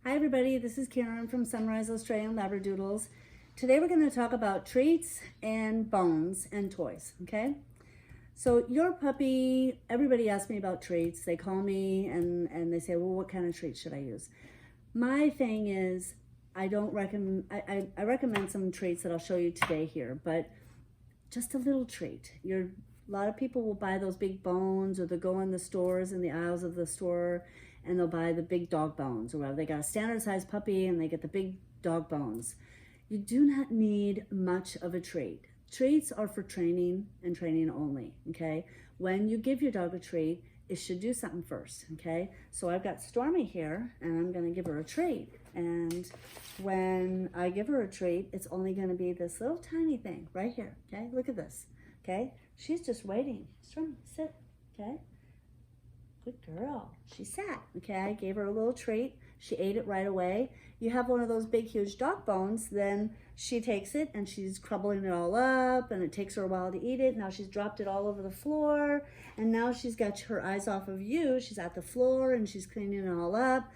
Hi everybody, this is Karen from Sunrise Australian Labradoodles. Today we're going to talk about treats and bones and toys, okay? So your puppy, everybody asks me about treats. They call me and they say, well, what kind of treats should I use? My thing is, I recommend some treats that I'll show you today here, but just a little treat. A lot of people will buy those big bones, or they'll go in the stores, in the aisles of the store, and they'll buy the big dog bones, or whatever. They got a standard size puppy and they get the big dog bones. You do not need much of a treat. Treats are for training and training only, okay? When you give your dog a treat, it should do something first, okay? So I've got Stormy here, and I'm gonna give her a treat. And when I give her a treat, it's only gonna be this little tiny thing right here, okay? Look at this, okay? She's just waiting. Stormy, sit, okay? Good girl. She sat, okay? I gave her a little treat. She ate it right away. You have one of those big, huge dog bones, then she takes it and she's crumbling it all up, and it takes her a while to eat it. Now she's dropped it all over the floor, and now she's got her eyes off of you. She's at the floor and she's cleaning it all up.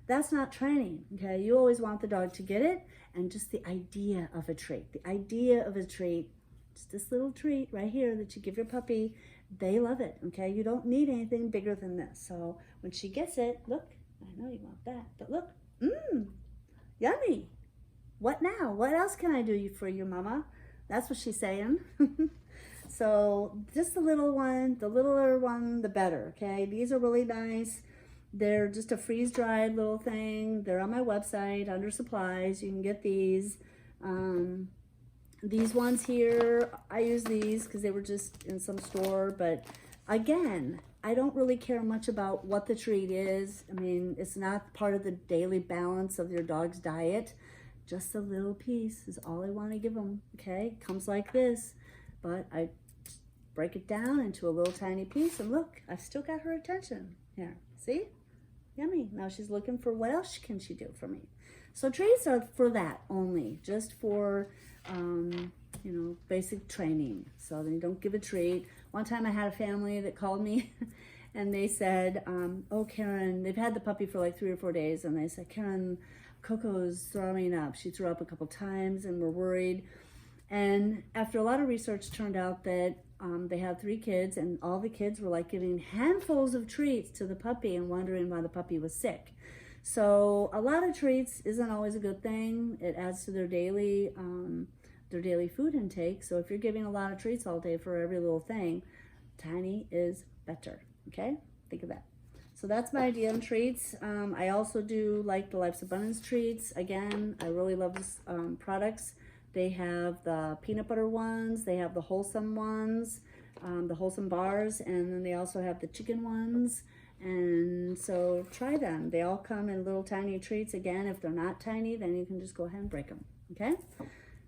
That's not training, okay? You always want the dog to get it, and just the idea of a treat. The idea of a treat, just this little treat right here that you give your puppy, they love it, okay? You don't need anything bigger than this. So when she gets it, look, I know you want that, but look, yummy. What now? What else can I do for you, mama? That's what she's saying. So just the little one, the littler one, the better, okay? These are really nice. They're just a freeze-dried little thing. They're on my website under supplies. You can get these. These ones here, I use these because they were just in some store, but again, I don't really care much about what the treat is. I mean, it's not part of the daily balance of your dog's diet. Just a little piece is all I want to give them, okay? Comes like this, but I break it down into a little tiny piece, and look, I've still got her attention here. See? Yummy. Now she's looking for what else can she do for me. So treats are for that only, just for you know, basic training. So then you don't give a treat. One time I had a family that called me and they said, oh, Karen, they've had the puppy for like 3 or 4 days, and they said, Karen, Coco's throwing up. She threw up a couple times and we're worried. And after a lot of research, turned out that they had 3 kids, and all the kids were like giving handfuls of treats to the puppy and wondering why the puppy was sick. So a lot of treats isn't always a good thing. It adds to their daily food intake. So if you're giving a lot of treats all day for every little thing, tiny is better, okay? Think of that. So that's my idea on treats. I also do like the Life's Abundance treats. Again, I really love this products. They have the peanut butter ones, they have the wholesome ones, the wholesome bars, and then they also have the chicken ones. And so try them. They all come in little tiny treats. Again, if they're not tiny, then you can just go ahead and break them, okay?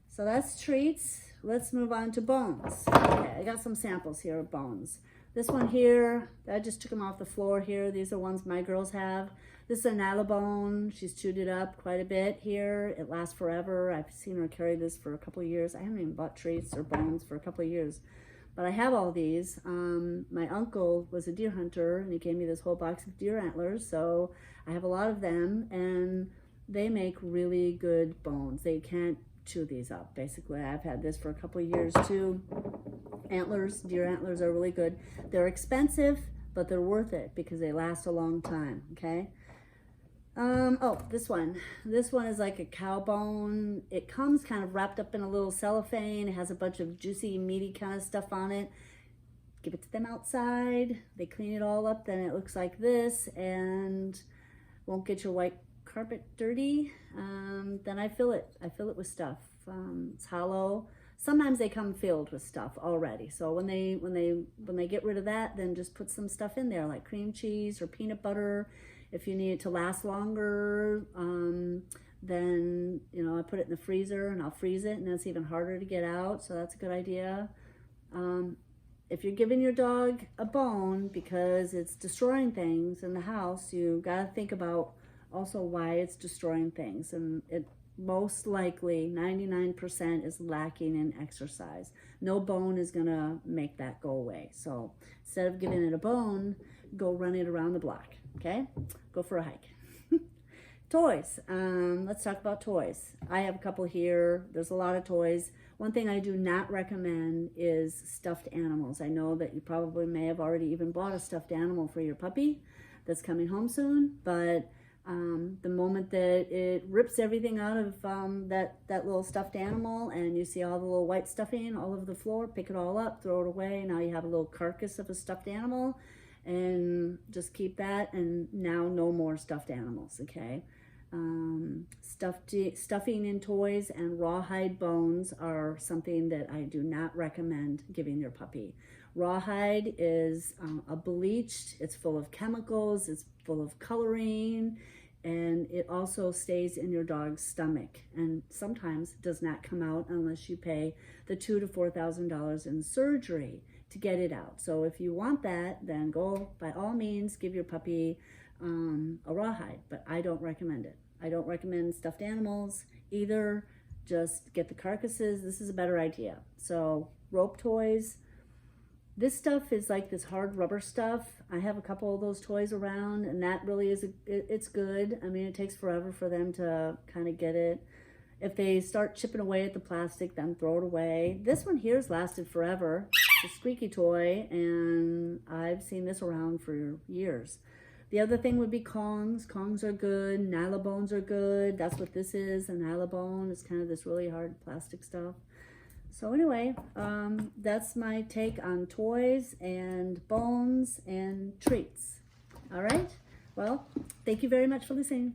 So that's treats. Let's move on to bones. Okay, I got some samples here of bones. This one here, I just took them off the floor here. These are ones my girls have. This is a Nyla bone. She's chewed it up quite a bit here. It lasts forever. I've seen her carry this for a couple of years. I haven't even bought treats or bones for a couple of years. But I have all these. My uncle was a deer hunter, and he gave me this whole box of deer antlers, so I have a lot of them, and they make really good bones. They can't chew these up, basically. I've had this for a couple of years too. Antlers, deer antlers are really good. They're expensive, but they're worth it because they last a long time, okay? Oh, this one. This one is like a cow bone. It comes kind of wrapped up in a little cellophane. It has a bunch of juicy, meaty kind of stuff on it. Give it to them outside. They clean it all up, then it looks like this, and won't get your white carpet dirty. Then I fill it. I fill it with stuff. It's hollow. Sometimes they come filled with stuff already. So when they get rid of that, then just put some stuff in there like cream cheese or peanut butter. If you need it to last longer, then, you know, I put it in the freezer and I'll freeze it, and that's even harder to get out. So that's a good idea. If you're giving your dog a bone because it's destroying things in the house, you got to think about also why it's destroying things. And it most likely 99% is lacking in exercise. No bone is going to make that go away. So instead of giving it a bone, go run it around the block. Okay, go for a hike. Toys. Let's talk about toys. I have a couple here. There's a lot of toys. One thing I do not recommend is stuffed animals. I know that you probably may have already even bought a stuffed animal for your puppy that's coming home soon, but the moment that it rips everything out of that little stuffed animal and you see all the little white stuffing all over the floor, pick it all up, throw it away. Now you have a little carcass of a stuffed animal, and just keep that, and now no more stuffed animals, okay? Stuffing in toys and rawhide bones are something that I do not recommend giving your puppy. Rawhide is a bleached, it's full of chemicals, it's full of coloring, and it also stays in your dog's stomach and sometimes does not come out unless you pay the $2,000 to $4,000 in surgery to get it out. So if you want that, then go, by all means, give your puppy a rawhide, but I don't recommend it. I don't recommend stuffed animals either. Just get the carcasses. This is a better idea. So rope toys. This stuff is like this hard rubber stuff. I have a couple of those toys around, and that really is, it's good. I mean, it takes forever for them to kind of get it. If they start chipping away at the plastic, then throw it away. This one here has lasted forever. It's a squeaky toy, and I've seen this around for years. The other thing would be Kongs. Kongs are good. Nylabones are good. That's what this is, a Nylabone. It's kind of this really hard plastic stuff. So anyway, that's my take on toys and bones and treats. All right? Well, thank you very much for listening.